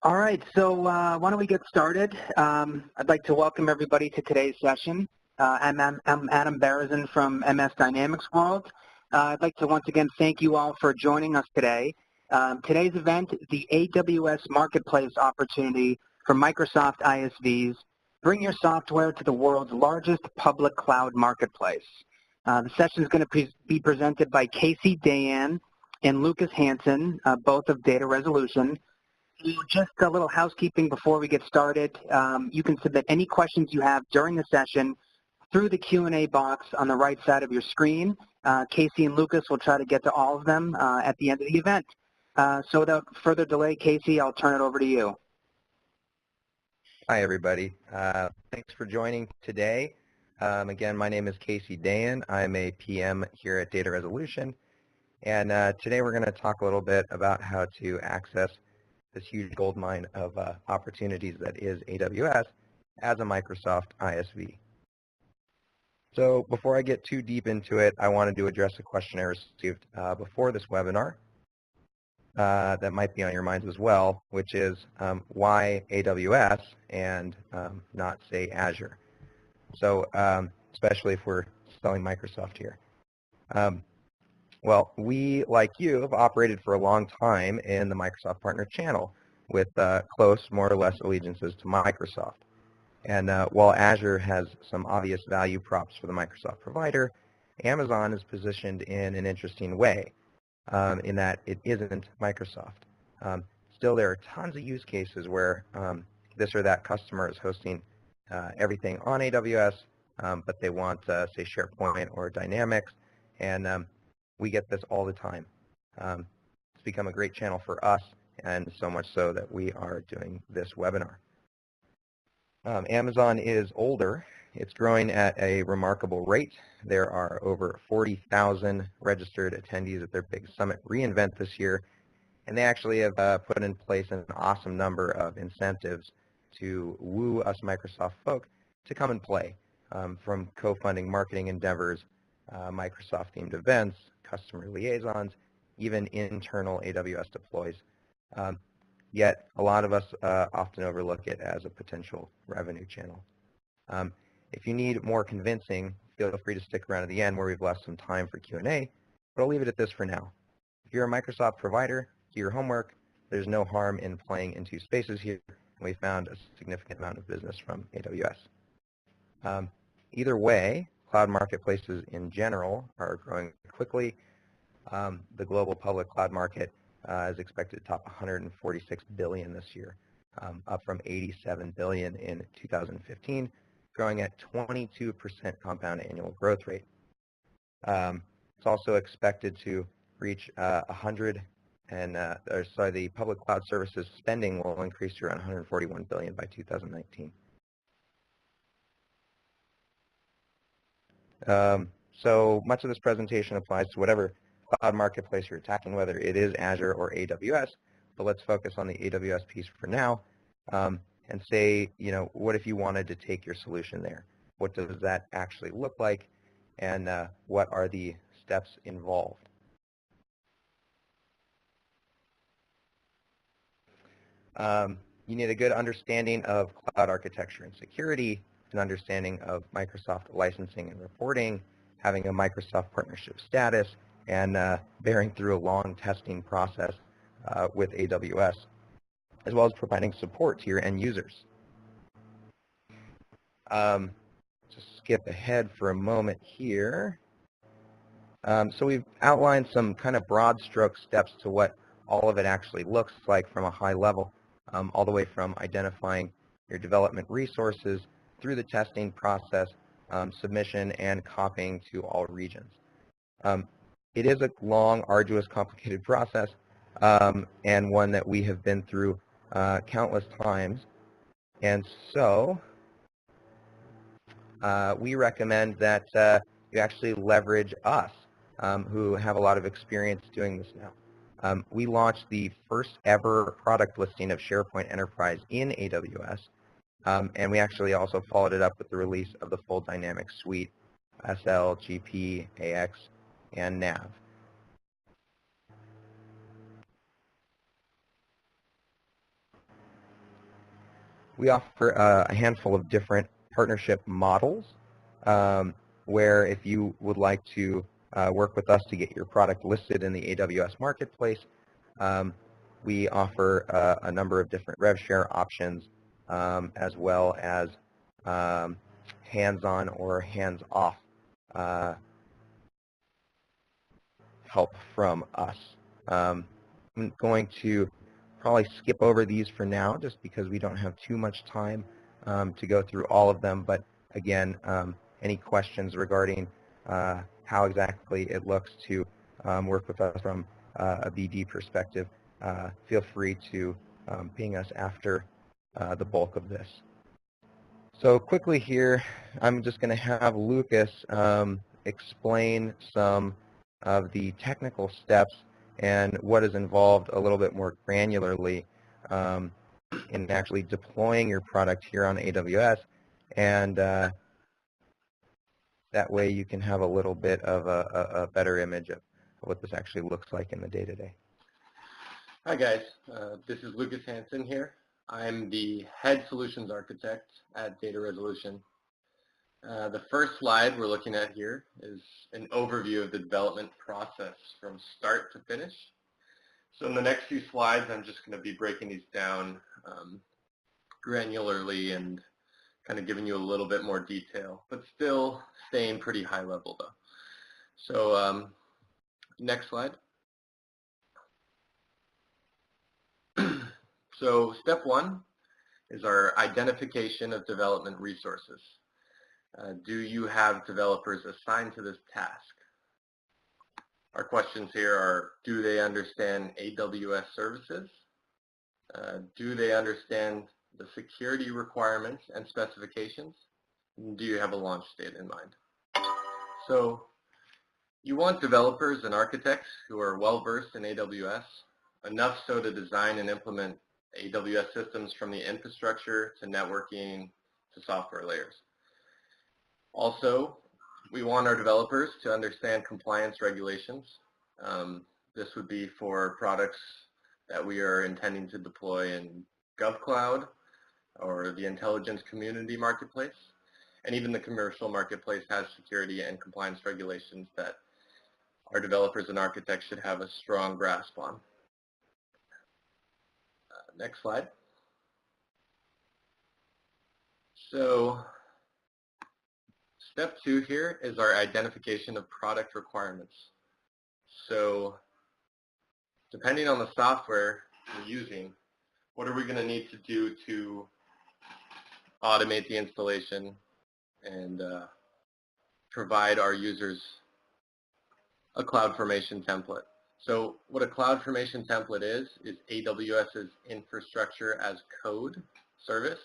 All right, so why don't we get started? I'd like to welcome everybody to today's session. I'm Adam Berezin from MS Dynamics World. I'd like to once again thank you all for joining us today. Today's event, the AWS Marketplace opportunity for Microsoft ISVs. Bring your software to the world's largest public cloud marketplace. The session is going to be presented by Casey Dayan and Lucas Hansen, both of Data Resolution. Just a little housekeeping before we get started. You can submit any questions you have during the session through the Q&A box on the right side of your screen. Casey and Lucas will try to get to all of them at the end of the event. So without further delay, Casey, I'll turn it over to you. Hi, everybody. Thanks for joining today. Again, my name is Casey Dayan. I'm a PM here at Data Resolution. And today we're going to talk a little bit about how to access this huge goldmine of opportunities that is AWS as a Microsoft ISV. So before I get too deep into it, I wanted to address a question I received before this webinar that might be on your minds as well, which is why AWS and not, say, Azure? So especially if we're selling Microsoft here. Well, we, like you, have operated for a long time in the Microsoft Partner Channel with close, more or less, allegiances to Microsoft. And while Azure has some obvious value props for the Microsoft provider, Amazon is positioned in an interesting way in that it isn't Microsoft. Still, there are tons of use cases where this or that customer is hosting everything on AWS, but they want, say, SharePoint or Dynamics, and we get this all the time. It's become a great channel for us, and so much so that we are doing this webinar. Amazon is older. It's growing at a remarkable rate. There are over 40,000 registered attendees at their big summit reInvent this year, and they actually have put in place an awesome number of incentives to woo us Microsoft folk to come and play, from co-funding marketing endeavors, Microsoft-themed events, customer liaisons, even internal AWS deploys. Yet a lot of us often overlook it as a potential revenue channel. If you need more convincing, feel free to stick around to the end where we've left some time for Q&A, but I'll leave it at this for now. If you're a Microsoft provider, do your homework. There's no harm in playing in two spaces here, and we found a significant amount of business from AWS. Either way, cloud marketplaces in general are growing quickly. The global public cloud market is expected to top $146 billion this year, up from $87 billion in 2015, growing at 22% compound annual growth rate. It's also expected to reach the public cloud services spending will increase to around $141 billion by 2019. So much of this presentation applies to whatever cloud marketplace you're attacking, whether it is Azure or AWS, but let's focus on the AWS piece for now and say, what if you wanted to take your solution there? What does that actually look like, and what are the steps involved? You need a good understanding of cloud architecture and security, an understanding of Microsoft licensing and reporting, having a Microsoft partnership status, and bearing through a long testing process with AWS, as well as providing support to your end users. Just skip ahead for a moment here. So we've outlined some kind of broad stroke steps to what all of it actually looks like from a high level, all the way from identifying your development resources through the testing process, submission, and copying to all regions. It is a long, arduous, complicated process, and one that we have been through countless times. And so we recommend that you actually leverage us, who have a lot of experience doing this now. We launched the first ever product listing of SharePoint Enterprise in AWS, and we actually also followed it up with the release of the full Dynamics suite, SL, GP, AX, and NAV. We offer a handful of different partnership models where if you would like to work with us to get your product listed in the AWS Marketplace, we offer a number of different rev share options as well as hands-on or hands-off help from us. I'm going to probably skip over these for now just because we don't have too much time to go through all of them, but again, any questions regarding how exactly it looks to work with us from a BD perspective, feel free to ping us after the bulk of this. So quickly here, I'm just going to have Lucas explain some of the technical steps and what is involved a little bit more granularly in actually deploying your product here on AWS, and that way you can have a little bit of a better image of what this actually looks like in the day-to-day. Hi guys, this is Lucas Hansen here. I'm the head solutions architect at Data Resolution. The first slide we're looking at here is an overview of the development process from start to finish. So in the next few slides, I'm just going to be breaking these down granularly and kind of giving you a little bit more detail, but still staying pretty high level though. So next slide. So step one is our identification of development resources. Do you have developers assigned to this task? Our questions here are, do they understand AWS services? Do they understand the security requirements and specifications? And do you have a launch date in mind? So you want developers and architects who are well-versed in AWS, enough so to design and implement AWS systems from the infrastructure to networking to software layers. Also, we want our developers to understand compliance regulations. This would be for products that we are intending to deploy in GovCloud or the intelligence community marketplace. And even the commercial marketplace has security and compliance regulations that our developers and architects should have a strong grasp on. Next slide. So step two here is our identification of product requirements. So depending on the software we're using, what are we going to need to do to automate the installation and provide our users a CloudFormation template? So what a CloudFormation template is AWS's infrastructure as code service.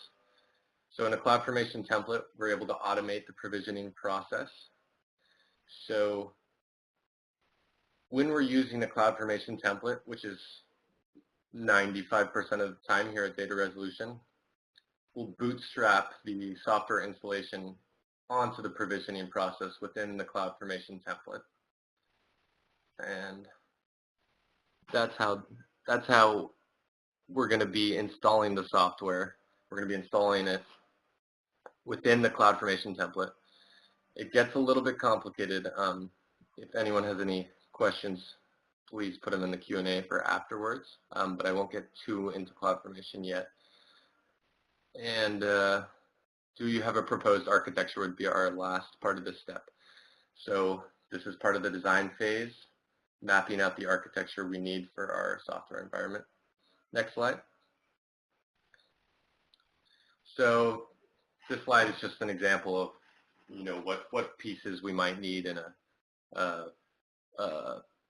So in a CloudFormation template, we're able to automate the provisioning process. So when we're using a CloudFormation template, which is 95% of the time here at Data Resolution, we'll bootstrap the software installation onto the provisioning process within the CloudFormation template. And that's how we're going to be installing the software. We're going to be installing it within the CloudFormation template. It gets a little bit complicated. If anyone has any questions, please put them in the Q&A for afterwards, but I won't get too into CloudFormation yet. And do you have a proposed architecture would be our last part of this step. So this is part of the design phase, mapping out the architecture we need for our software environment. Next slide. So this slide is just an example of, what pieces we might need in a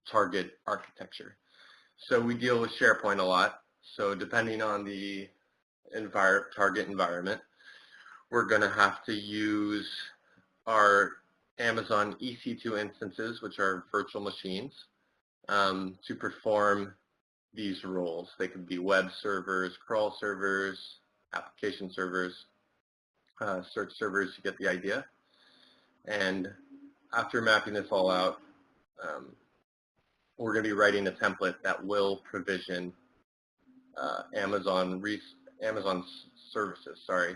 target architecture. So we deal with SharePoint a lot. So depending on the target environment, we're going to have to use our Amazon EC2 instances, which are virtual machines, to perform these roles. They could be web servers, crawl servers, application servers, search servers, you get the idea. And after mapping this all out, we're going to be writing a template that will provision Amazon's services, sorry,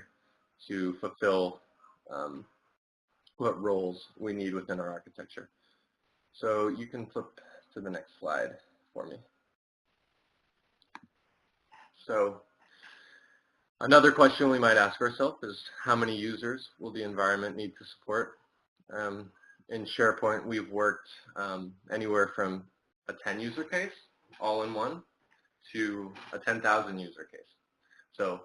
to fulfill what roles we need within our architecture. So you can flip to the next slide for me. So another question we might ask ourselves is how many users will the environment need to support? In SharePoint, we've worked anywhere from a 10 user case, all in one, to a 10,000 user case. So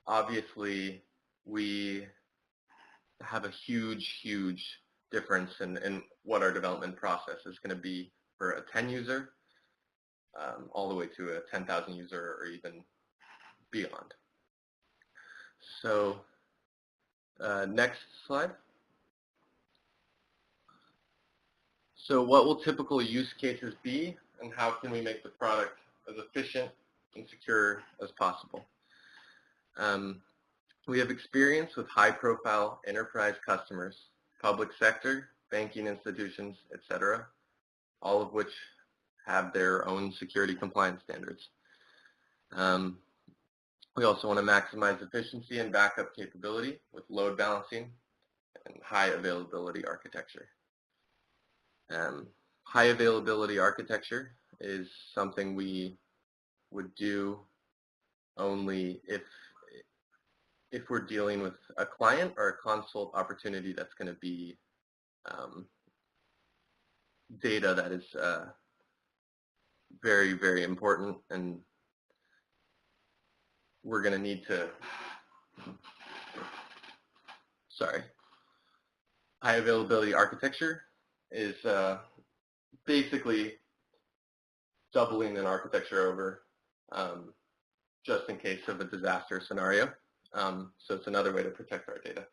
obviously we have a huge difference in what our development process is going to be for a 10 user all the way to a 10,000 user or even beyond. So next slide. So what will typical use cases be, and how can we make the product as efficient and secure as possible? We have experience with high-profile enterprise customers, public sector, banking institutions, etc., all of which have their own security compliance standards. We also want to maximize efficiency and backup capability with load balancing and high availability architecture. High availability architecture is something we would do only if we're dealing with a client or a consult opportunity that's going to be data that is very important, and we're going to need to, high availability architecture is basically doubling an architecture over just in case of a disaster scenario. So it's another way to protect our data.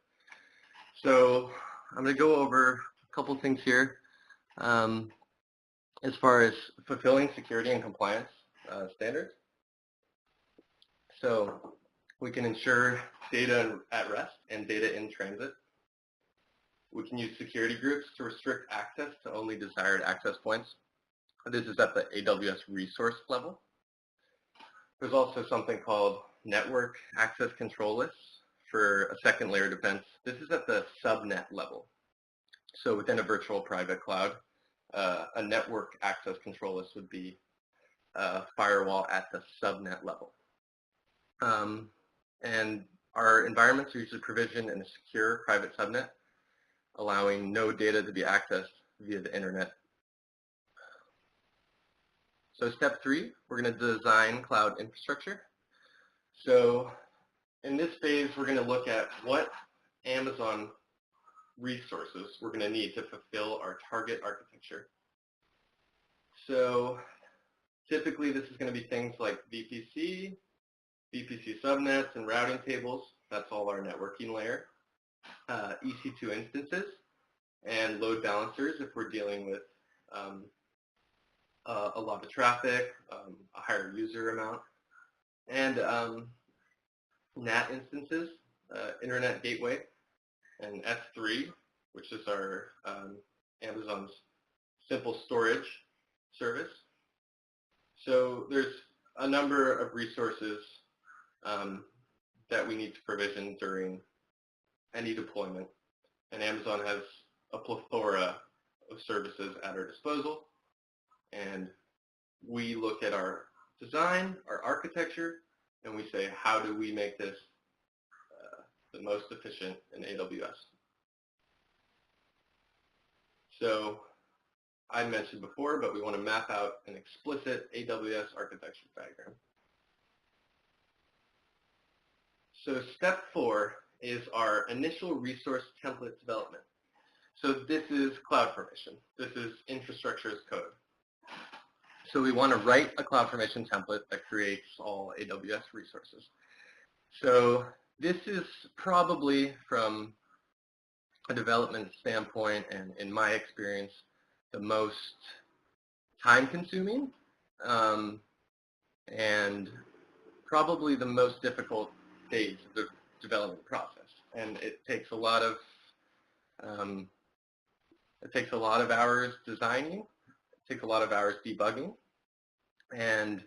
So I'm going to go over a couple things here as far as fulfilling security and compliance standards. So we can ensure data at rest and data in transit. We can use security groups to restrict access to only desired access points. This is at the AWS resource level. There's also something called network access control lists for a second layer defense. This is at the subnet level. So within a virtual private cloud, a network access control list would be a firewall at the subnet level. And our environments are usually provisioned in a secure private subnet, allowing no data to be accessed via the internet. So step 3, we're going to design cloud infrastructure. So in this phase, we're going to look at what Amazon resources we're going to need to fulfill our target architecture. So typically this is going to be things like VPC, VPC subnets, and routing tables. That's all our networking layer. EC2 instances and load balancers if we're dealing with a lot of traffic, a higher user amount, and NAT instances, Internet Gateway, and S3, which is our Amazon's simple storage service. So there's a number of resources that we need to provision during any deployment, and Amazon has a plethora of services at our disposal, and we look at our design, our architecture, and we say, how do we make this the most efficient in AWS? So I mentioned before, but we want to map out an explicit AWS architecture diagram. So step 4 is our initial resource template development. So this is CloudFormation. This is infrastructure as code. So we want to write a CloudFormation template that creates all AWS resources. So this is probably, from a development standpoint and in my experience, the most time-consuming and probably the most difficult phase of the development process. And it takes a lot of hours designing, it takes a lot of hours debugging, and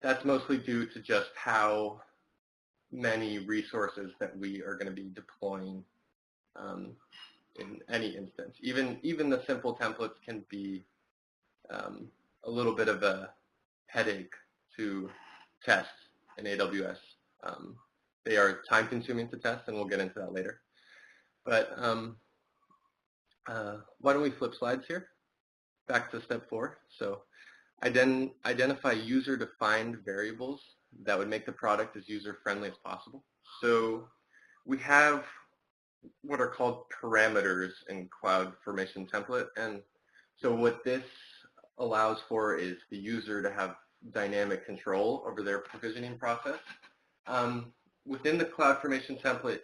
that's mostly due to just how many resources that we are going to be deploying in any instance. Even the simple templates can be a little bit of a headache to test in AWS. They are time-consuming to test, and we'll get into that later. But why don't we flip slides here? Back to step 4. So identify user-defined variables that would make the product as user-friendly as possible. So we have what are called parameters in CloudFormation template. And so what this allows for is the user to have dynamic control over their provisioning process. Within the CloudFormation template,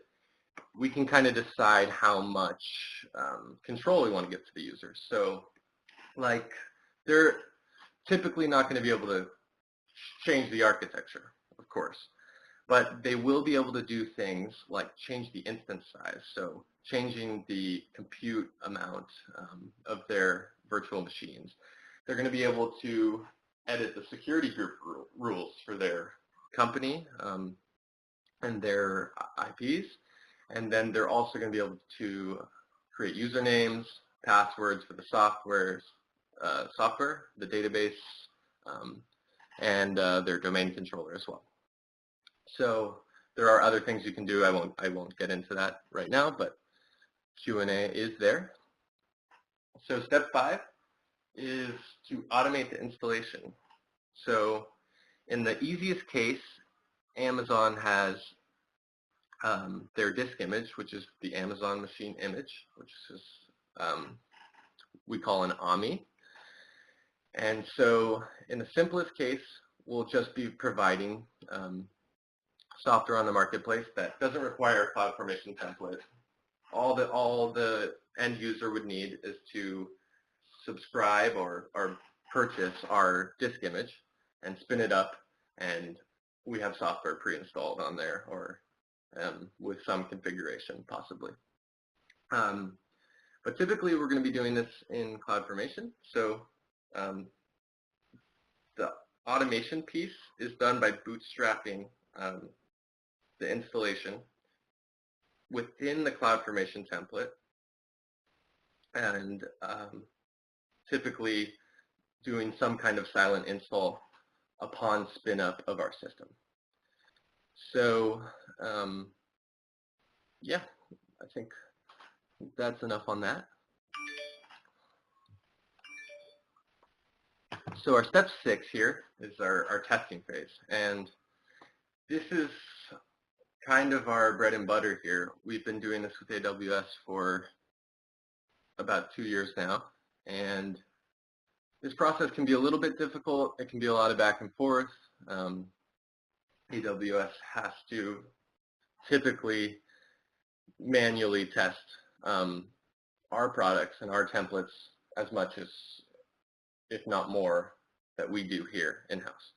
we can kind of decide how much control we want to give to the user. So like they're typically not going to be able to change the architecture, of course, but they will be able to do things like change the instance size, so changing the compute amount of their virtual machines. They're going to be able to edit the security group rules for their company and their IPs, and then they're also going to be able to create usernames, passwords for the software, the database, and their domain controller as well. So there are other things you can do. I won't get into that right now, but Q&A is there. So step 5 is to automate the installation. So in the easiest case, Amazon has their disk image, which is the Amazon machine image, which is we call an AMI. And so in the simplest case, we'll just be providing software on the marketplace that doesn't require a CloudFormation template. All the end user would need is to subscribe or purchase our disk image and spin it up, and we have software pre-installed on there, or with some configuration possibly. But typically we're going to be doing this in CloudFormation. So the automation piece is done by bootstrapping the installation within the CloudFormation template, and typically doing some kind of silent install upon spin up of our system. So yeah, I think that's enough on that. So our step 6 here is our testing phase, and this is kind of our bread and butter here. We've been doing this with AWS for about 2 years now, and this process can be a little bit difficult. It can be a lot of back and forth. AWS has to typically manually test our products and our templates as much as, if not more, that we do here in-house.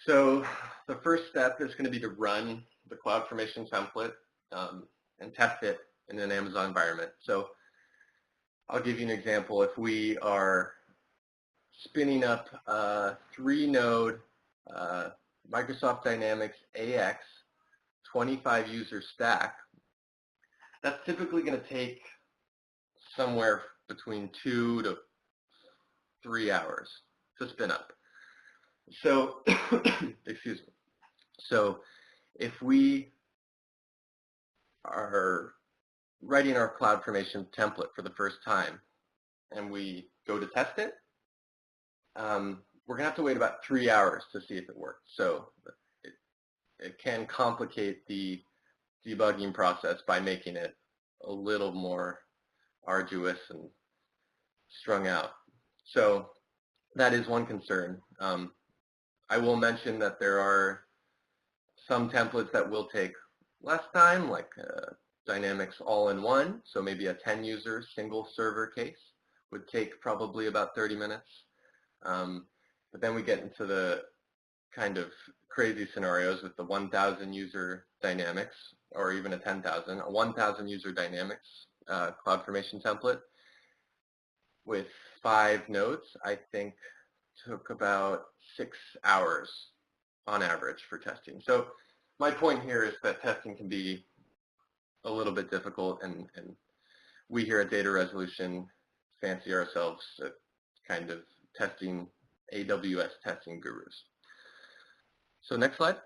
So the first step is going to be to run the CloudFormation template and test it in an Amazon environment. So I'll give you an example. If we are spinning up a 3-node Microsoft Dynamics AX 25 user stack, that's typically going to take somewhere between 2 to 3 hours to spin up. So, excuse me. So if we are writing our CloudFormation template for the first time and we go to test it, we're going to have to wait about 3 hours to see if it works. So it can complicate the debugging process by making it a little more arduous and strung out. So that is one concern. I will mention that there are some templates that will take less time, like Dynamics all-in-one, so maybe a 10-user single server case would take probably about 30 minutes. But then we get into the kind of crazy scenarios with the 1,000 user Dynamics, or even a 10,000, a 1,000 user Dynamics CloudFormation template with 5 nodes. I think took about 6 hours on average for testing. So my point here is that testing can be a little bit difficult, and we here at Data Resolution fancy ourselves at kind of testing AWS testing gurus. So next slide.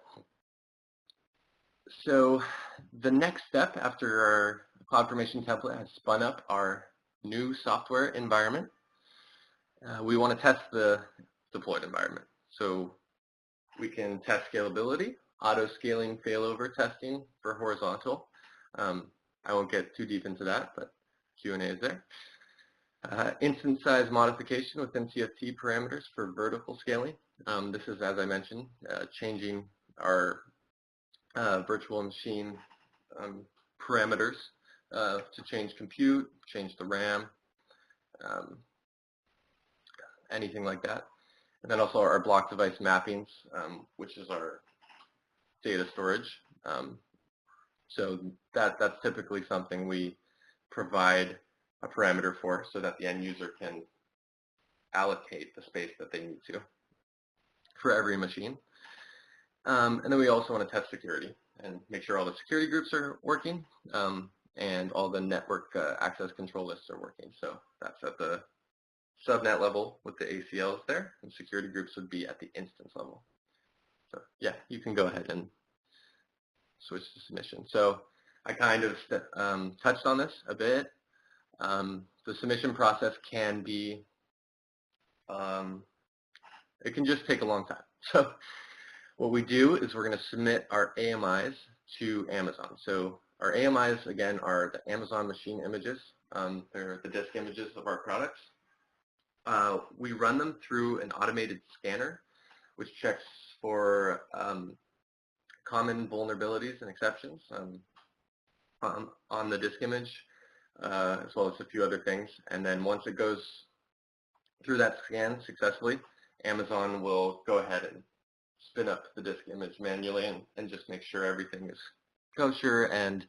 So the next step after our CloudFormation template has spun up our new software environment, we want to test the deployed environment. So we can test scalability, auto-scaling failover testing for horizontal. I won't get too deep into that, but Q&A is there. Instance size modification within CFT parameters for vertical scaling. This is, as I mentioned, changing our virtual machine parameters to change compute, change the RAM, anything like that. And then also our block device mappings, which is our data storage. So that's typically something we provide a parameter for so that the end user can allocate the space that they need to for every machine. And then we also want to test security and make sure all the security groups are working and all the network access control lists are working. So that's at the subnet level with the ACLs there, and security groups would be at the instance level. So yeah, you can go ahead and switch to submission. So I kind of touched on this a bit. The submission process can be, it can just take a long time. So what we do is we're going to submit our AMIs to Amazon. So our AMIs, again, are the Amazon machine images. They're the disk images of our products. We run them through an automated scanner, which checks for common vulnerabilities and exceptions on the disk image, as well as a few other things. And then once it goes through that scan successfully, Amazon will go ahead and spin up the disk image manually and just make sure everything is kosher. And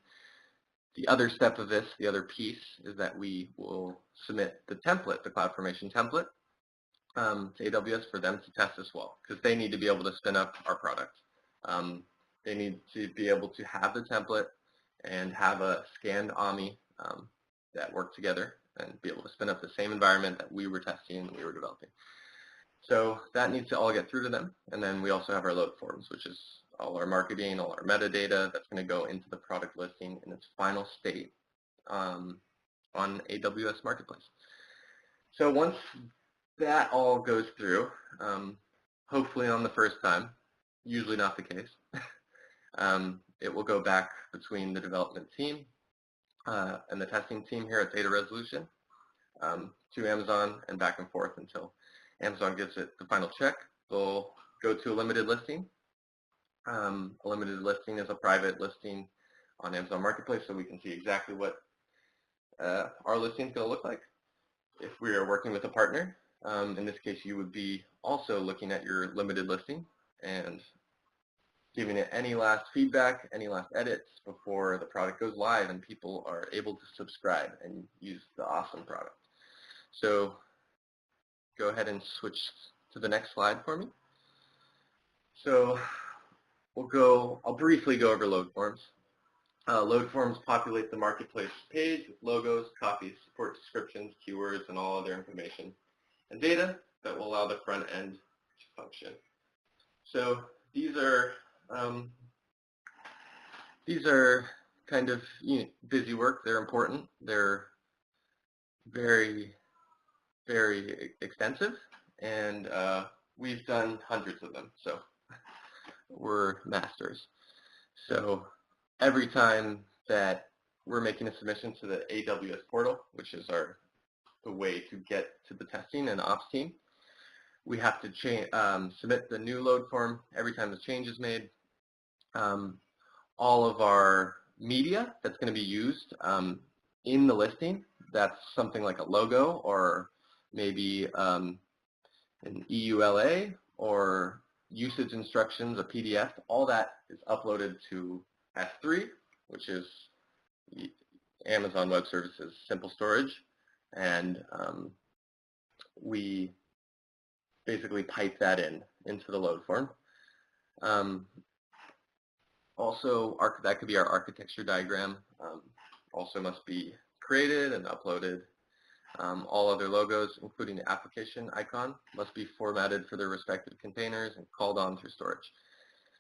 the other step of this, the other piece, is that we will submit the template, the CloudFormation template, to AWS for them to test as well, because they need to be able to spin up our product. They need to be able to have the template and have a scanned AMI that work together and be able to spin up the same environment that we were testing and we were developing. So that needs to all get through to them. And then we also have our load forms, which is all our marketing, all our metadata that's going to go into the product listing in its final state on AWS Marketplace. So once that all goes through, hopefully on the first time, usually not the case, it will go back between the development team and the testing team here at Data Resolution to Amazon and back and forth until Amazon gives it the final check. They'll go to a limited listing. A limited listing is a private listing on Amazon Marketplace, so we can see exactly what our listing is going to look like. If we are working with a partner, in this case you would be also looking at your limited listing and giving it any last feedback, any last edits before the product goes live and people are able to subscribe and use the awesome product. So go ahead and switch to the next slide for me. So I'll briefly go over load forms. Load forms populate the marketplace page with logos, copies, support descriptions, keywords, and all other information and data that will allow the front end to function. So these are kind of busy work. They're important. They're very, very extensive, and we've done hundreds of them. So we're masters. So every time that we're making a submission to the AWS portal, which is the way to get to the testing and ops team, we have to submit the new load form every time the change is made. All of our media that's going to be used in the listing, that's something like a logo or maybe an EULA or usage instructions, a PDF, all that is uploaded to S3, which is Amazon Web Services Simple Storage, and we basically pipe that into the load form. Also, that could be our architecture diagram. Also must be created and uploaded. All other logos, including the application icon, must be formatted for their respective containers and called on through storage.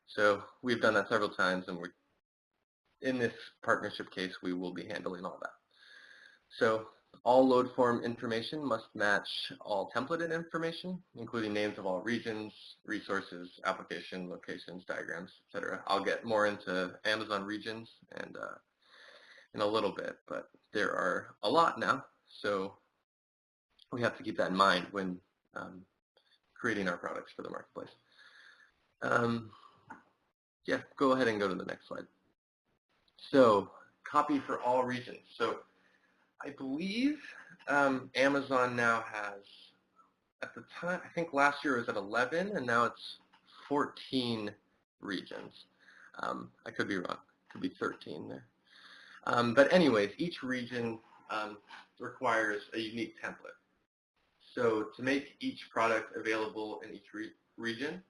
So we've done that several times, and in this partnership case, we will be handling all that. So all load form information must match all templated information, including names of all regions, resources, application, locations, diagrams, etc. I'll get more into Amazon regions and in a little bit, but there are a lot now, so we have to keep that in mind when creating our products for the marketplace. Yeah, go ahead and go to the next slide. So, copy for all regions. So, I believe Amazon now has, at the time, I think last year it was at 11, and now it's 14 regions. I could be wrong. It could be 13 there. But anyways, each region requires a unique template. So to make each product available in each region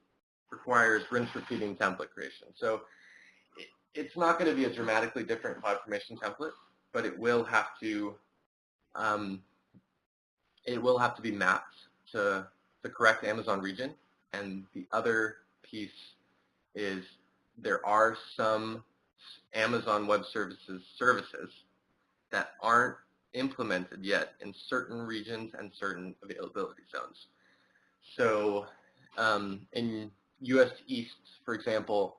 requires rinse-repeating template creation. So it's not going to be a dramatically different CloudFormation template, but it will have to be mapped to the correct Amazon region. And the other piece is there are some Amazon Web Services that aren't implemented yet in certain regions and certain availability zones. So in US East, for example,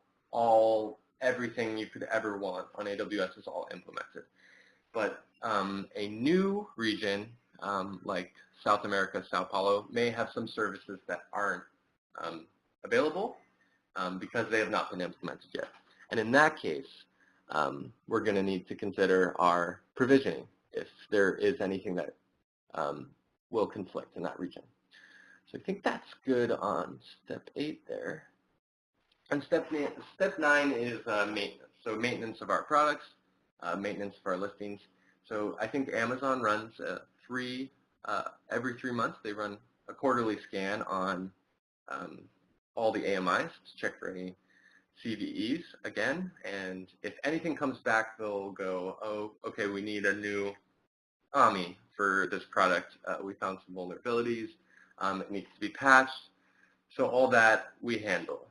everything you could ever want on AWS is all implemented. But a new region like South America, Sao Paulo, may have some services that aren't available because they have not been implemented yet. And in that case, we're going to need to consider our provisioning if there is anything that will conflict in that region. So I think that's good on step 8 there. And step 9 is maintenance. So maintenance of our products, maintenance of our listings. So I think Amazon runs every 3 months. They run a quarterly scan on all the AMIs to check for any CVEs again. And if anything comes back, they'll go, oh, okay, we need a new AMI for this product. We found some vulnerabilities. It needs to be patched. So all that we handle.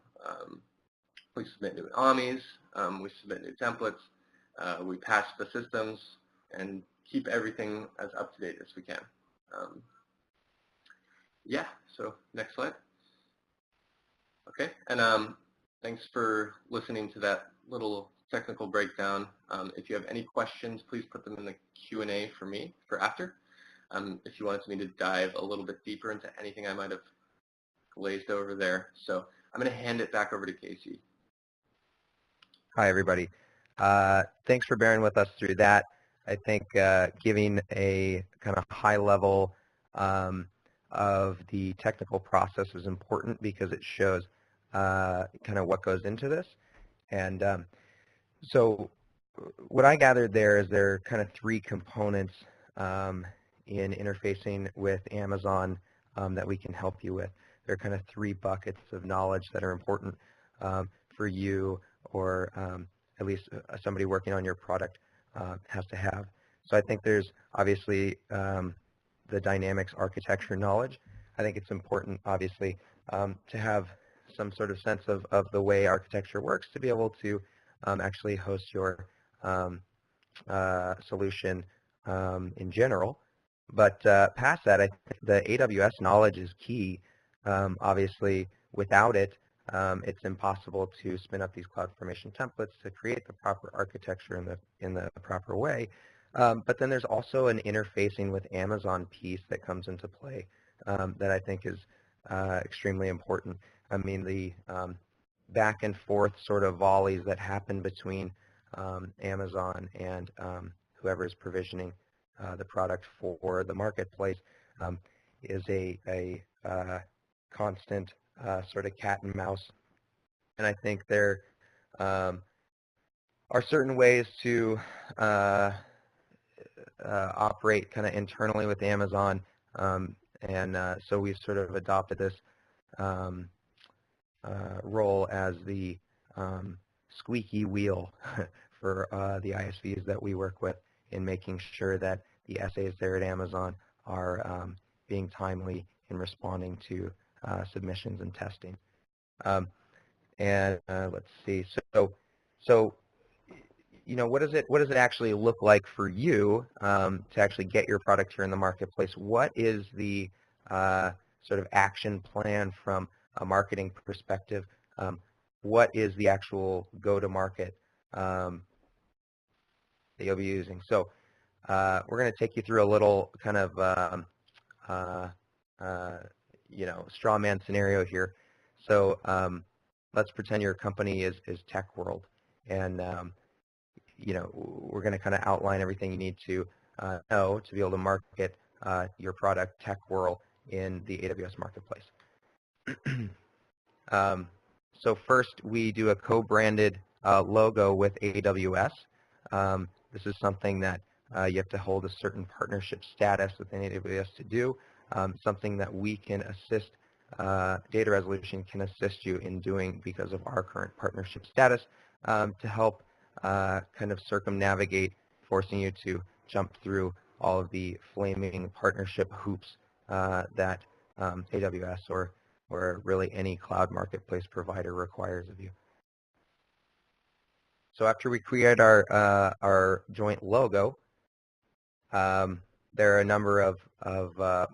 We submit new AMIs. We submit new templates. We patch the systems and keep everything as up to date as we can. Yeah, so next slide. Okay, and thanks for listening to that little technical breakdown. If you have any questions, please put them in the Q&A for me for after. If you wanted me to dive a little bit deeper into anything I might have glazed over there. So I'm going to hand it back over to Casey. Hi, everybody. Thanks for bearing with us through that. I think giving a kind of high level of the technical process is important because it shows kind of what goes into this. And so what I gathered there is there are kind of 3 components in interfacing with Amazon that we can help you with. There are kind of 3 buckets of knowledge that are important for you or at least somebody working on your product has to have. So I think there's obviously the Dynamics architecture knowledge. I think it's important, obviously, to have some sort of sense of the way architecture works to be able to actually host your solution in general. But past that, I think the AWS knowledge is key. Obviously, without it, it's impossible to spin up these CloudFormation templates to create the proper architecture in the proper way. But then there's also an interfacing with Amazon piece that comes into play that I think is extremely important. I mean, the back and forth sort of volleys that happen between Amazon and whoever is provisioning the product for the marketplace is a constant sort of cat and mouse. And I think there are certain ways to operate kind of internally with Amazon, and so we've sort of adopted this role as the squeaky wheel for the ISVs that we work with in making sure that the essays there at Amazon are being timely in responding to submissions and testing. Let's see. So what does it actually look like for you to actually get your product here in the marketplace? What is the sort of action plan from a marketing perspective? What is the actual go-to-market that you'll be using? So we're going to take you through a little kind of straw man scenario here. So let's pretend your company is TECHWHIRL, and we're going to kind of outline everything you need to know to be able to market your product TECHWHIRL in the AWS marketplace. So first, we do a co-branded logo with AWS. This is something that you have to hold a certain partnership status within AWS to do, something that we can assist, Data Resolution can assist you in doing because of our current partnership status to help kind of circumnavigate, forcing you to jump through all of the flaming partnership hoops that AWS or really any cloud marketplace provider requires of you. So after we create our joint logo, there are a number of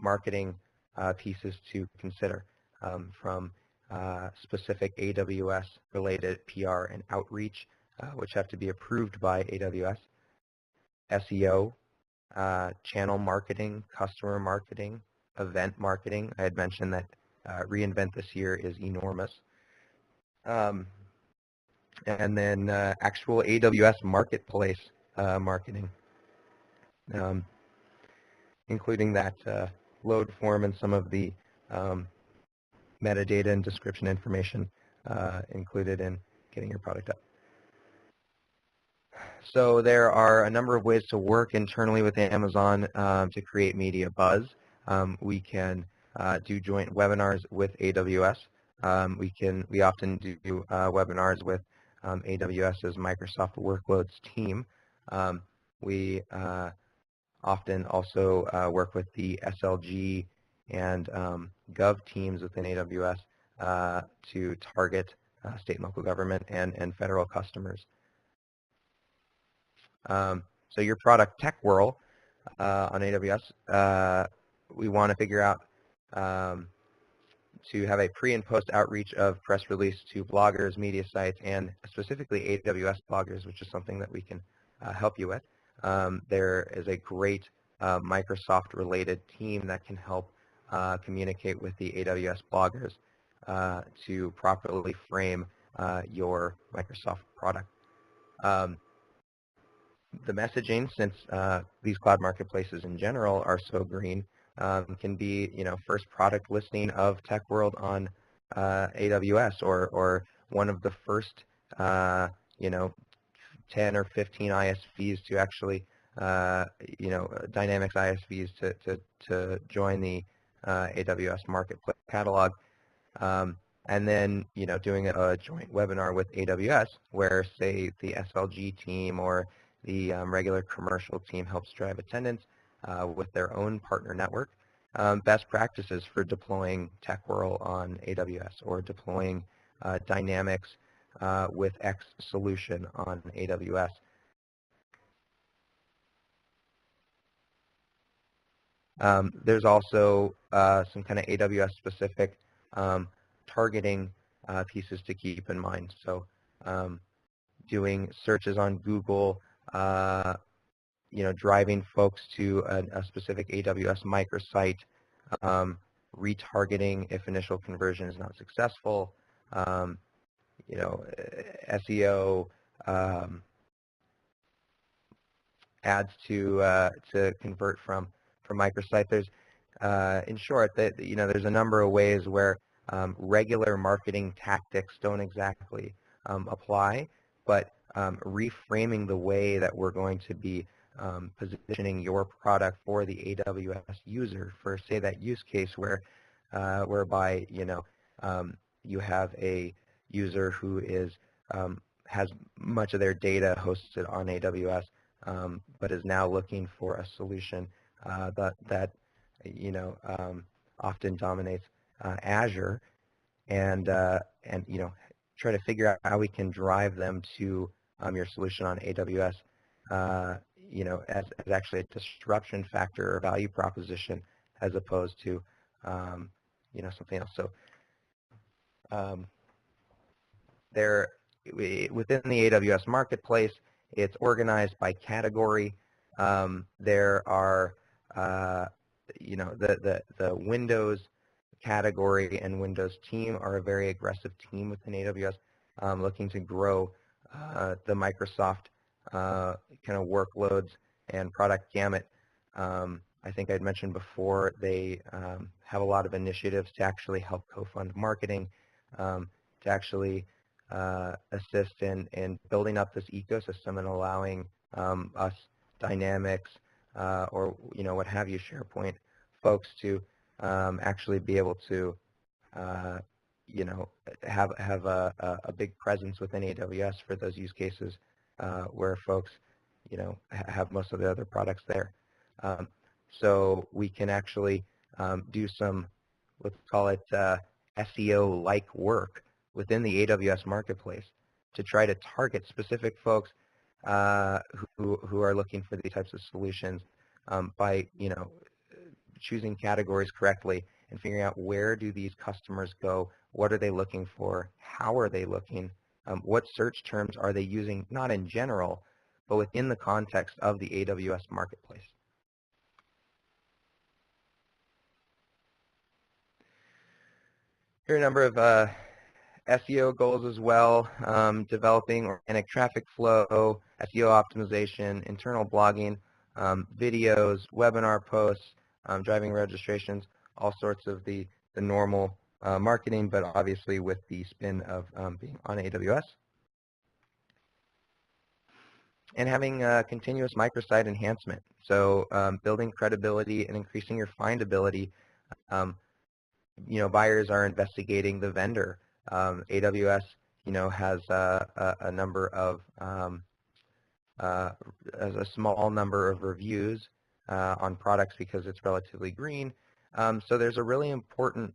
marketing pieces to consider, from specific AWS-related PR and outreach, which have to be approved by AWS, SEO, channel marketing, customer marketing, event marketing. I had mentioned that reInvent this year is enormous. And then actual AWS marketplace marketing, including that load form and some of the metadata and description information included in getting your product up. So there are a number of ways to work internally with Amazon to create media buzz. We can do joint webinars with AWS. We often do webinars with AWS's Microsoft Workloads team. We often also work with the SLG and Gov teams within AWS to target state and local government and federal customers. So your product TECHWHIRL on AWS, we want to figure out to have a pre and post outreach of press release to bloggers, media sites, and specifically AWS bloggers, which is something that we can help you with. There is a great Microsoft-related team that can help communicate with the AWS bloggers to properly frame your Microsoft product. The messaging, since these cloud marketplaces in general are so green, can be, first product listing of TECHWHIRL on AWS, or one of the first, 10 or 15 ISVs to actually, Dynamics ISVs to join the AWS Marketplace catalog. And then, doing a joint webinar with AWS where, say, the SLG team or the regular commercial team helps drive attendance with their own partner network. Best practices for deploying TECHWHIRL on AWS or deploying Dynamics with X solution on AWS. There's also some kind of AWS-specific targeting pieces to keep in mind. So doing searches on Google, driving folks to a specific AWS microsite, retargeting if initial conversion is not successful, SEO, ads to convert from microsite. There's, in short, there's a number of ways where regular marketing tactics don't exactly apply, but reframing the way that we're going to be positioning your product for the AWS user for, say, that use case whereby You have a user who is has much of their data hosted on AWS, but is now looking for a solution that often dominates Azure, and try to figure out how we can drive them to your solution on AWS, as actually a disruption factor or value proposition, as opposed to something else. So within the AWS marketplace, it's organized by category. There are the Windows category and Windows team are a very aggressive team within AWS, looking to grow the Microsoft kind of workloads and product gamut. I think I'd mentioned before, they have a lot of initiatives to actually help co-fund marketing, to actually assist in building up this ecosystem and allowing us Dynamics or what have you, SharePoint folks to actually be able to have a big presence within AWS for those use cases where folks have most of the other products there. So we can actually do some, let's call it SEO-like work within the AWS marketplace to try to target specific folks who are looking for these types of solutions by choosing categories correctly and figuring out where do these customers go, what are they looking for, how are they looking, what search terms are they using, not in general, but within the context of the AWS marketplace. Here are a number of SEO goals as well, developing organic traffic flow, SEO optimization, internal blogging, videos, webinar posts, driving registrations, all sorts of the normal marketing, but obviously with the spin of being on AWS. And having continuous microsite enhancement. So building credibility and increasing your findability. Buyers are investigating the vendor. AWS, has a number of a small number of reviews on products because it's relatively green. So there's a really important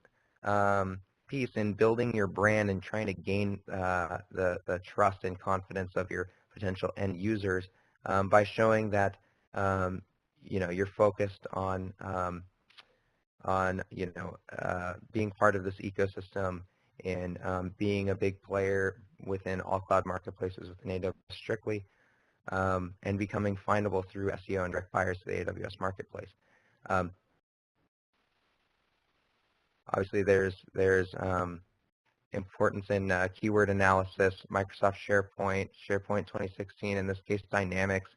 piece in building your brand and trying to gain the trust and confidence of your potential end users by showing that you're focused on being part of this ecosystem and being a big player within all cloud marketplaces within AWS strictly, and becoming findable through SEO and direct buyers to the AWS marketplace. Obviously, there's importance in keyword analysis, Microsoft SharePoint, SharePoint 2016, in this case Dynamics,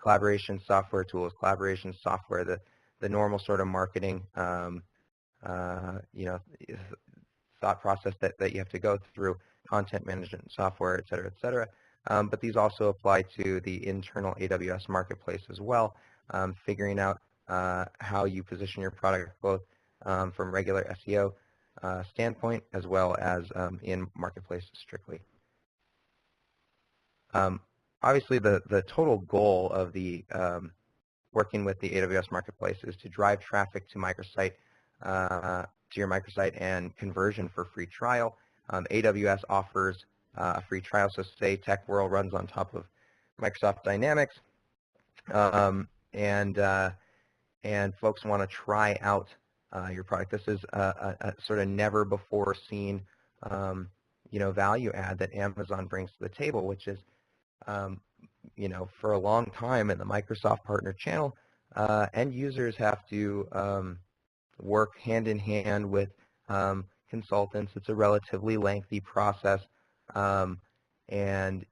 collaboration software tools, collaboration software, the normal sort of marketing thought process that you have to go through, content management software, et cetera, et cetera. But these also apply to the internal AWS marketplace as well, figuring out how you position your product both from regular SEO standpoint as well as in marketplace strictly. Obviously, the total goal of the working with the AWS marketplace is to drive traffic to microsite, to your microsite, and conversion for free trial. AWS offers a free trial, so say TECHWHIRL runs on top of Microsoft Dynamics, and folks want to try out your product. This is a sort of never before seen value add that Amazon brings to the table, which is for a long time in the Microsoft Partner Channel, end users have to work hand in hand with consultants. It's a relatively lengthy process, and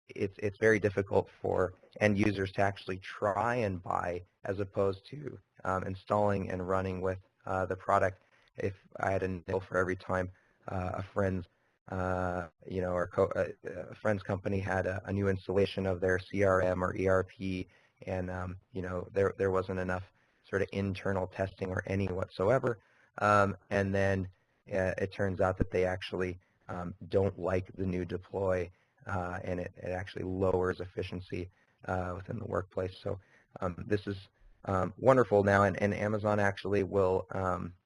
it's very difficult for end users to actually try and buy as opposed to installing and running with the product. If I had a nickel for every time a friend's a friend's company had a new installation of their CRM or ERP, and there wasn't enough sort of internal testing or any whatsoever, and then it turns out that they actually don't like the new deploy, and it actually lowers efficiency within the workplace. So this is wonderful now, and Amazon actually will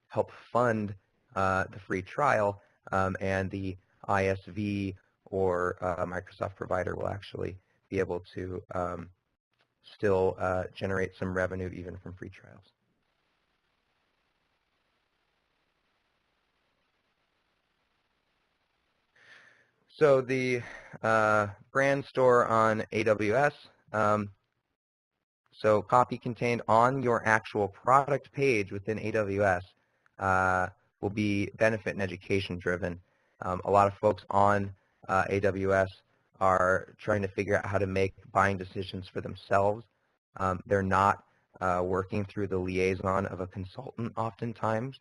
help fund the free trial, and the ISV or Microsoft provider will actually be able to still generate some revenue even from free trials. So the brand store on AWS, so copy contained on your actual product page within AWS will be benefit and education driven. A lot of folks on AWS are trying to figure out how to make buying decisions for themselves. They're not working through the liaison of a consultant oftentimes,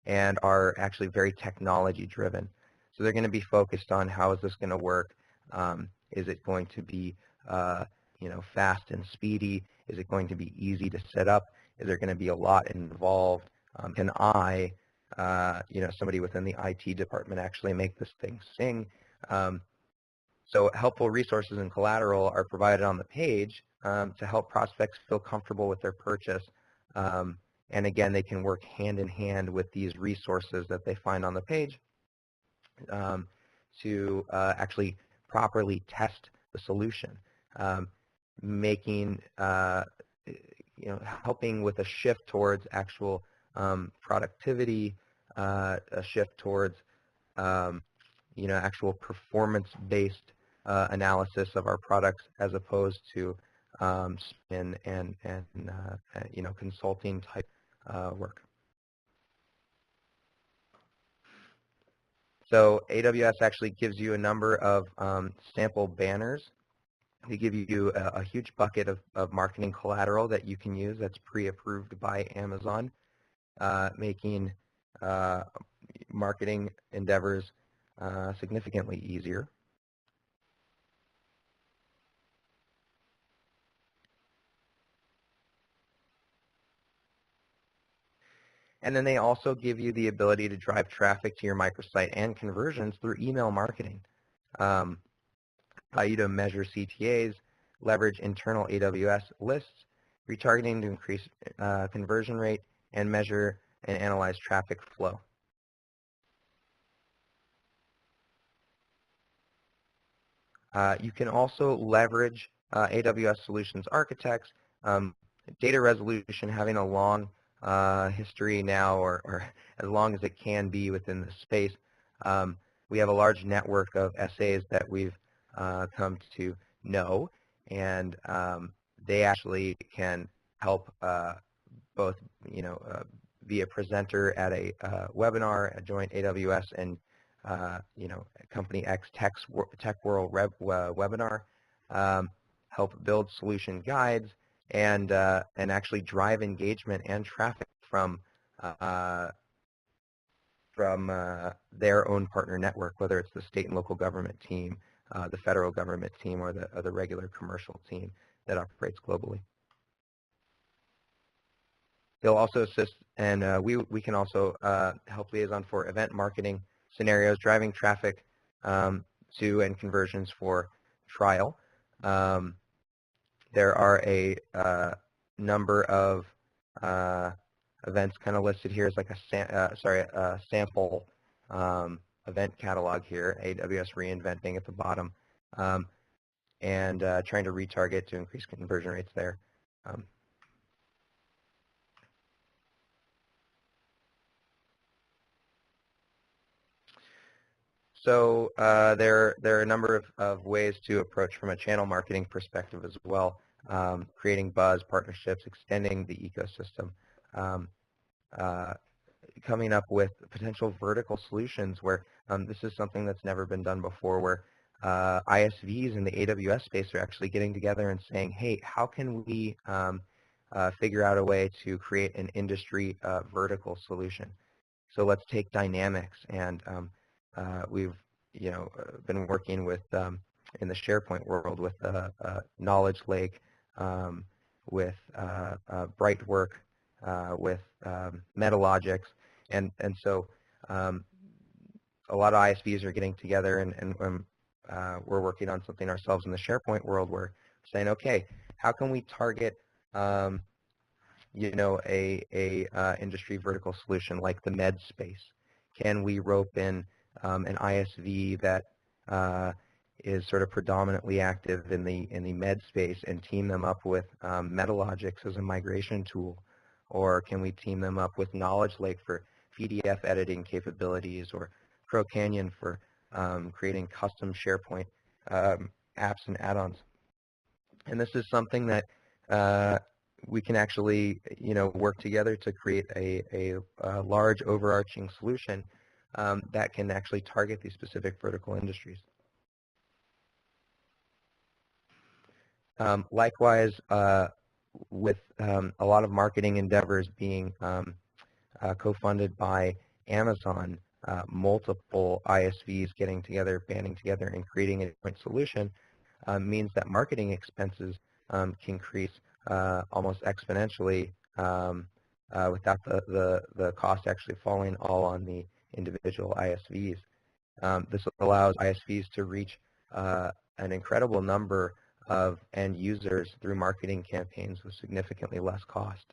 and are actually very technology driven. So they're going to be focused on how is this going to work? Is it going to be fast and speedy? Is it going to be easy to set up? Is there going to be a lot involved? Can I, somebody within the IT department actually make this thing sing? So helpful resources and collateral are provided on the page to help prospects feel comfortable with their purchase. And again, they can work hand in hand with these resources that they find on the page to actually properly test the solution, helping with a shift towards actual productivity, a shift towards actual performance-based analysis of our products as opposed to spin and consulting type work. So AWS actually gives you a number of sample banners. They give you a huge bucket of marketing collateral that you can use that's pre-approved by Amazon, making marketing endeavors significantly easier. And then they also give you the ability to drive traffic to your microsite and conversions through email marketing. Allow you to measure CTAs, leverage internal AWS lists, retargeting to increase conversion rate, and measure and analyze traffic flow. You can also leverage AWS Solutions Architects, data resolution having a long history now, or as long as it can be within the space. We have a large network of SAs that we've come to know, and they actually can help both, be a presenter at a webinar, a joint AWS and Company X TECHWHIRL webinar, help build solution guides, and actually drive engagement and traffic from their own partner network, whether it's the state and local government team, the federal government team, or the regular commercial team that operates globally. They'll also assist, and we can also help liaison for event marketing scenarios, driving traffic to and conversions for trial. There are a number of events kind of listed here as like a sample event catalog here, AWS reinventing at the bottom, and trying to retarget to increase conversion rates there. So there are a number of ways to approach from a channel marketing perspective as well, creating buzz, partnerships, extending the ecosystem, coming up with potential vertical solutions where this is something that's never been done before, where ISVs in the AWS space are actually getting together and saying, hey, how can we figure out a way to create an industry vertical solution? So let's take Dynamics, and we've been working with in the SharePoint world with Knowledge Lake, with Brightwork, with Metalogix, and so a lot of ISVs are getting together, and we're working on something ourselves in the SharePoint world. We're saying, okay, how can we target industry vertical solution like the med space? Can we rope in an ISV that is sort of predominantly active in the med space and team them up with Metalogix as a migration tool? Or can we team them up with Knowledge Lake for PDF editing capabilities, or ProCanyon for creating custom SharePoint apps and add-ons? And this is something that we can actually, work together to create a large overarching solution that can actually target these specific vertical industries. Likewise, with a lot of marketing endeavors being co-funded by Amazon, multiple ISVs getting together, banding together, and creating a joint solution means that marketing expenses can increase almost exponentially without the cost actually falling all on the individual ISVs. This allows ISVs to reach an incredible number of end users through marketing campaigns with significantly less cost.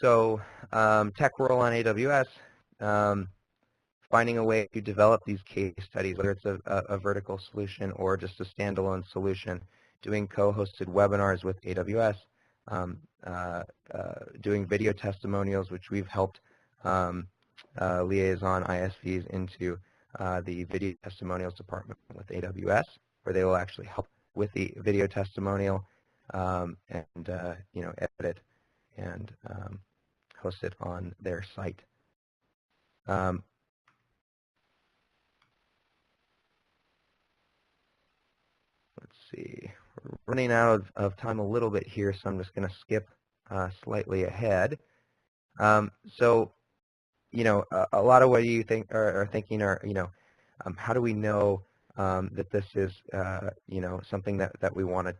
So TECHWHIRL on AWS, finding a way to develop these case studies, whether it's a vertical solution or just a standalone solution, doing co-hosted webinars with AWS, doing video testimonials, which we've helped liaison ISVs into the video testimonials department with AWS, where they will actually help with the video testimonial and edit and host it on their site. Let's see, we're running out of time a little bit here, so I'm just going to skip slightly ahead. So, a lot of what you think are thinking are, how do we know that this is, something that we want to,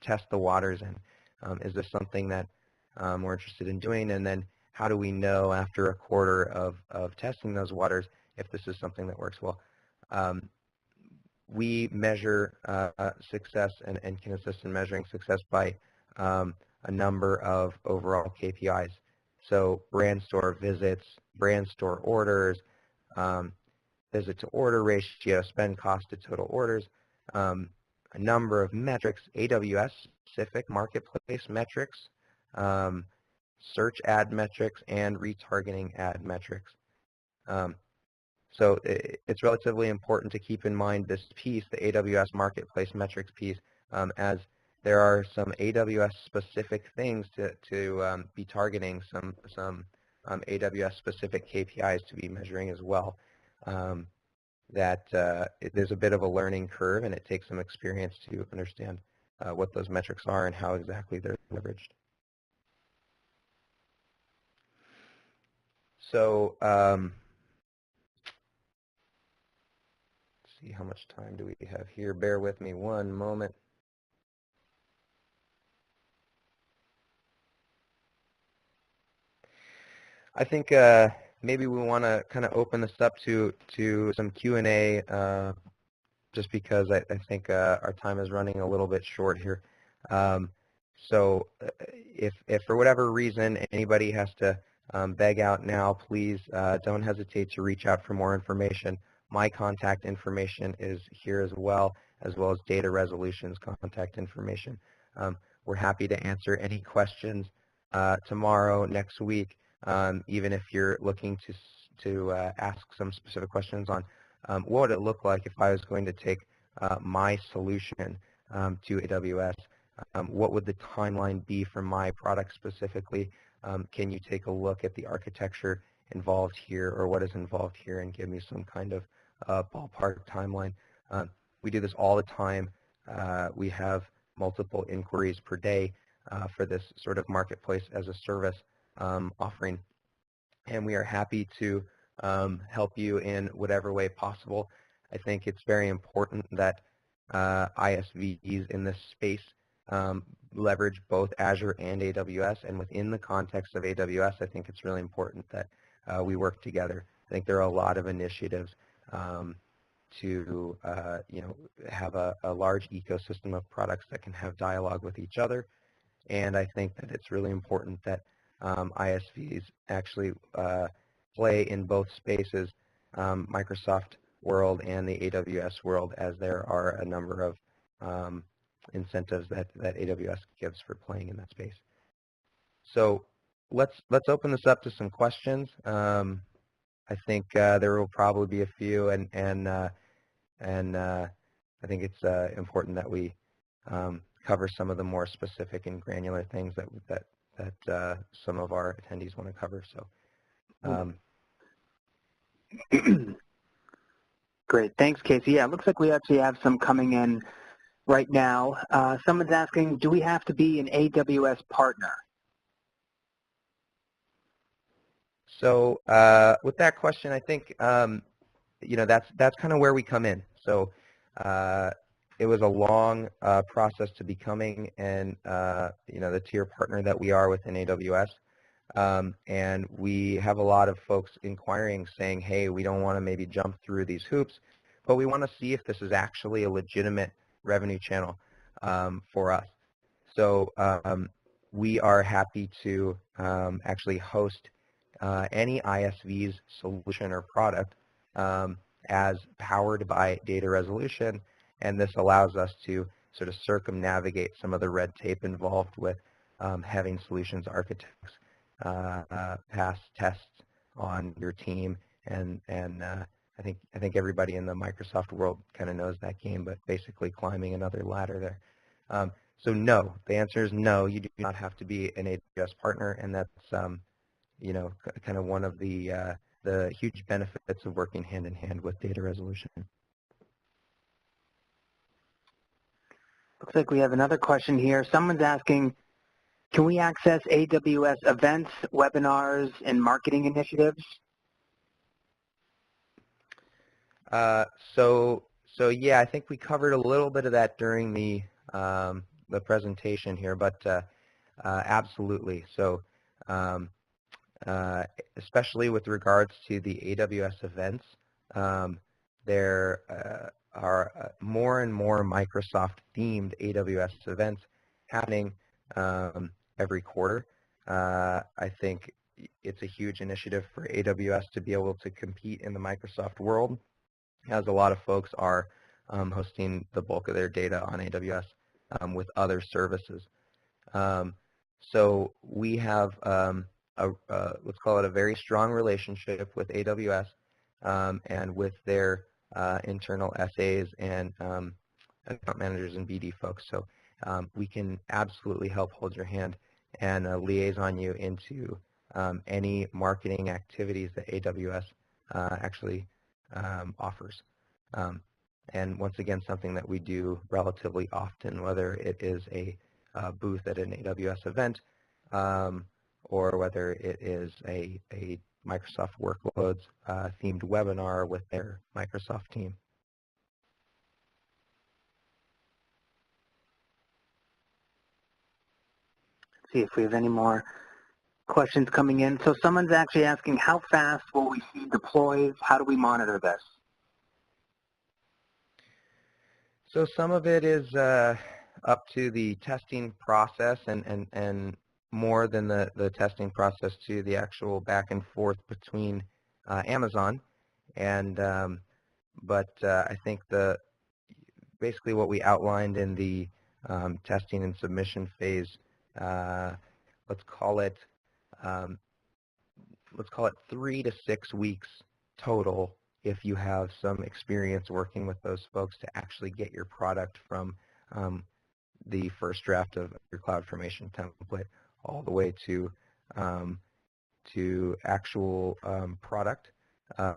test the waters in? Is this something that we're interested in doing? And then how do we know after a quarter of testing those waters if this is something that works well? We measure success and can assist in measuring success by a number of overall KPIs. So brand store visits, brand store orders, visit to order ratio, spend cost to total orders, a number of metrics, AWS specific marketplace metrics, search ad metrics, and retargeting ad metrics. So it's relatively important to keep in mind this piece, the AWS marketplace metrics piece, as there are some AWS-specific things to be targeting, some AWS-specific KPIs to be measuring as well. There's a bit of a learning curve, and it takes some experience to understand what those metrics are and how exactly they're leveraged. So let's see, how much time do we have here? Bear with me one moment. I think maybe we want to kind of open this up to some Q&A, just because I think our time is running a little bit short here. So if for whatever reason anybody has to beg out now, please don't hesitate to reach out for more information. My contact information is here as well as Data Resolution's contact information. We're happy to answer any questions tomorrow, next week. Even if you're looking to ask some specific questions on what would it look like if I was going to take my solution to AWS, what would the timeline be for my product specifically? Can you take a look at the architecture involved here, or what is involved here, and give me some kind of ballpark timeline? We do this all the time. We have multiple inquiries per day for this sort of marketplace as a service offering, and we are happy to help you in whatever way possible. I think it's very important that ISVs in this space leverage both Azure and AWS, and within the context of AWS, I think it's really important that we work together. I think there are a lot of initiatives to have a large ecosystem of products that can have dialogue with each other, and I think that it's really important that ISVs actually play in both spaces, Microsoft world and the AWS world, as there are a number of incentives that AWS gives for playing in that space. So let's open this up to some questions. I think there will probably be a few, and I think it's important that we cover some of the more specific and granular things that some of our attendees want to cover. So. Great, thanks, Casey. Yeah, it looks like we actually have some coming in right now. Someone's asking, do we have to be an AWS partner? So with that question, I think that's kind of where we come in. So it was a long process to becoming the tier partner that we are within AWS. And we have a lot of folks inquiring, saying, hey, we don't want to maybe jump through these hoops, but we want to see if this is actually a legitimate revenue channel for us. So we are happy to actually host any ISV's solution or product as powered by data resolution, and this allows us to sort of circumnavigate some of the red tape involved with having solutions architects pass tests on your team, and I think everybody in the Microsoft world kind of knows that game, but basically climbing another ladder there. So no, the answer is no. You do not have to be an AWS partner, and that's kind of one of the huge benefits of working hand in hand with data resolution. Looks like we have another question here. Someone's asking, can we access AWS events, webinars, and marketing initiatives? So yeah, I think we covered a little bit of that during the presentation here, but absolutely. So especially with regards to the AWS events, there are more and more Microsoft-themed AWS events happening every quarter. I think it's a huge initiative for AWS to be able to compete in the Microsoft world, as a lot of folks are hosting the bulk of their data on AWS with other services. So we have let's call it a very strong relationship with AWS and with their internal SAs and account managers and BD folks. So we can absolutely help hold your hand and liaison you into any marketing activities that AWS actually offers. And once again, something that we do relatively often, whether it is a booth at an AWS event or whether it is a Microsoft Workloads themed webinar with their Microsoft team. See if we have any more questions coming in. So someone's actually asking, how fast will we see deploys? How do we monitor this? So some of it is up to the testing process and more than the testing process to the actual back and forth between Amazon. And but I think basically what we outlined in the testing and submission phase, let's call it 3 to 6 weeks total if you have some experience working with those folks to actually get your product from the first draft of your CloudFormation template all the way to actual product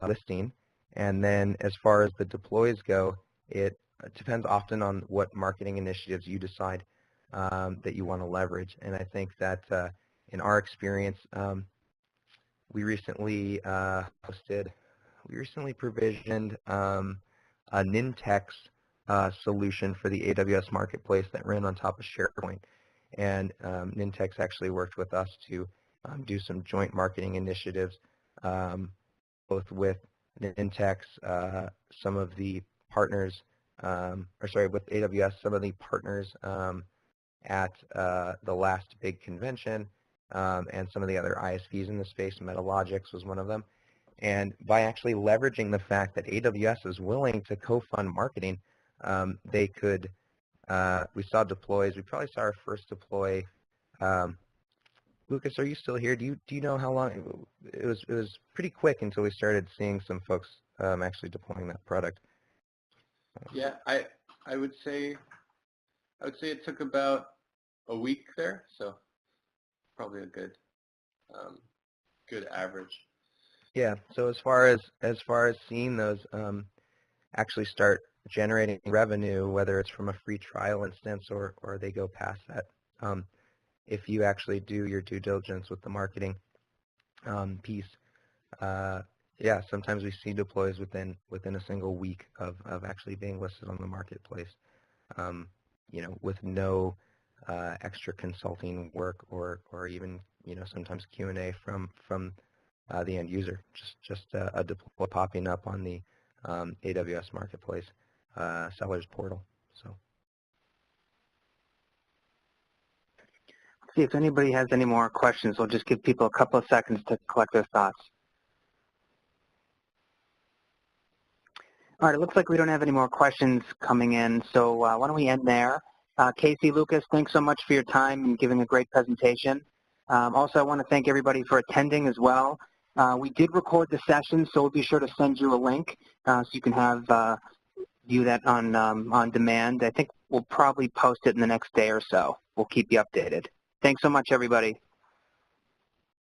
listing. And then as far as the deploys go, it depends often on what marketing initiatives you decide that you want to leverage. And I think that in our experience, we recently provisioned a Nintex solution for the AWS Marketplace that ran on top of SharePoint. And Nintex actually worked with us to do some joint marketing initiatives, both with Nintex, some of the partners, with AWS, some of the partners at the last big convention, and some of the other ISVs in the space. Metalogix was one of them. And by actually leveraging the fact that AWS is willing to co-fund marketing, they could, we saw deploys. We probably saw our first deploy. Lucas, are you still here? Do you know how long? It was pretty quick until we started seeing some folks actually deploying that product. Yeah, I would say it took about a week there, so probably a good good average. Yeah. So as far as seeing those actually start generating revenue, whether it's from a free trial instance or they go past that, if you actually do your due diligence with the marketing piece, yeah, sometimes we see deploys within a single week of actually being listed on the marketplace, you know, with no extra consulting work or even, you know, sometimes Q&A from the end user, just a deploy popping up on the AWS Marketplace sellers portal. So, See if anybody has any more questions. We'll just give people a couple of seconds to collect their thoughts. All right, it looks like we don't have any more questions coming in, so why don't we end there? Casey, Lucas, thanks so much for your time and giving a great presentation. Also, I want to thank everybody for attending as well. We did record the session, so we'll be sure to send you a link so you can have view that on demand. I think we'll probably post it in the next day or so. We'll keep you updated. Thanks so much, everybody.